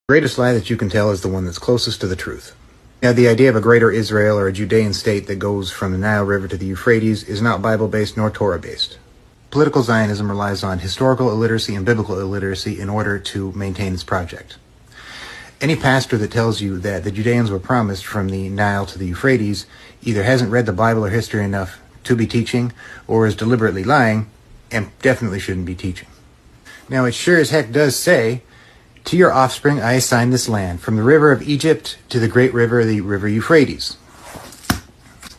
The greatest lie that you can tell is the one that's closest to the truth. Now, the idea of a greater Israel or a Judean state that goes from the Nile River to the Euphrates is not Bible-based nor Torah-based. Political Zionism relies on historical illiteracy and biblical illiteracy in order to maintain its project. Any pastor that tells you that the Judeans were promised from the Nile to the Euphrates either hasn't read the Bible or history enough to be teaching, or is deliberately lying, and definitely shouldn't be teaching. Now, it sure as heck does say, "To your offspring I assign this land, from the river of Egypt to the great river, the river Euphrates."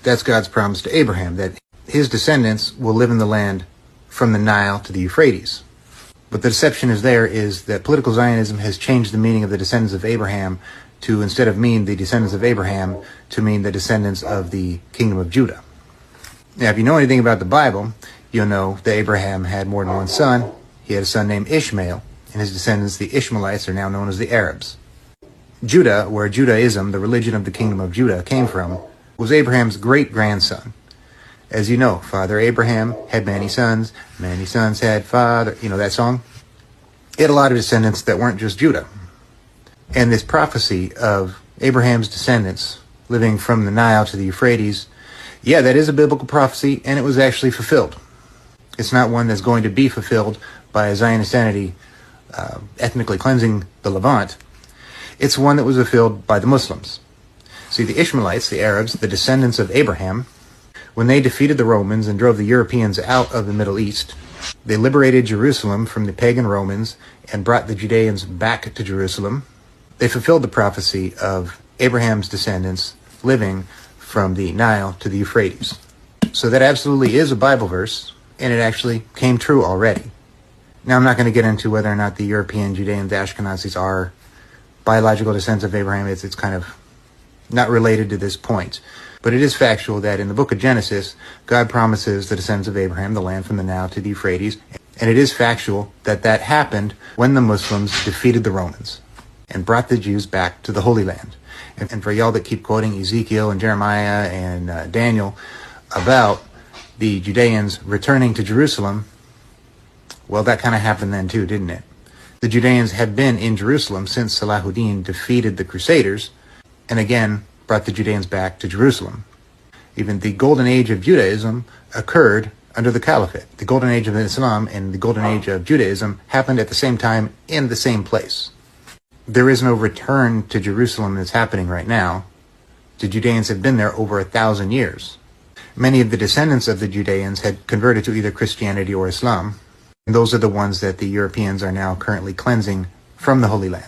That's God's promise to Abraham, that his descendants will live in the land from the Nile to the Euphrates. But the deception is that political Zionism has changed the meaning of the descendants of Abraham to, instead of mean the descendants of Abraham, to mean the descendants of the kingdom of Judah. Now, if you know anything about the Bible, you'll know that Abraham had more than one son. He had a son named Ishmael, and his descendants, the Ishmaelites, are now known as the Arabs. Judah, where Judaism, the religion of the kingdom of Judah, came from, was Abraham's great-grandson. As you know, Father Abraham had many sons had father, you know that song? He had a lot of descendants that weren't just Judah. And this prophecy of Abraham's descendants living from the Nile to the Euphrates, yeah, that is a biblical prophecy, and it was actually fulfilled. It's not one that's going to be fulfilled by a Zionist entity ethnically cleansing the Levant. It's one that was fulfilled by the Muslims. See, the Ishmaelites, the Arabs, the descendants of Abraham, when they defeated the Romans and drove the Europeans out of the Middle East, they liberated Jerusalem from the pagan Romans and brought the Judeans back to Jerusalem. They fulfilled the prophecy of Abraham's descendants living from the Nile to the Euphrates. So that absolutely is a Bible verse, and it actually came true already. Now, I'm not going to get into whether or not the European Judeans, the Ashkenazis, are biological descendants of Abraham. It's kind of not related to this point. But it is factual that in the book of Genesis, God promises the descendants of Abraham the land from the Nile to the Euphrates. And it is factual that that happened when the Muslims defeated the Romans and brought the Jews back to the Holy Land. And for y'all that keep quoting Ezekiel and Jeremiah and Daniel about the Judeans returning to Jerusalem, well, that kind of happened then too, didn't it? The Judeans had been in Jerusalem since Salahuddin defeated the Crusaders, and again brought the Judeans back to Jerusalem. Even the golden age of Judaism occurred under the Caliphate. The golden age of Islam and the golden age of Judaism happened at the same time in the same place. There is no return to Jerusalem that's happening right now. The Judeans have been there over 1,000 years. Many of the descendants of the Judeans had converted to either Christianity or Islam. And those are the ones that the Europeans are now currently cleansing from the Holy Land.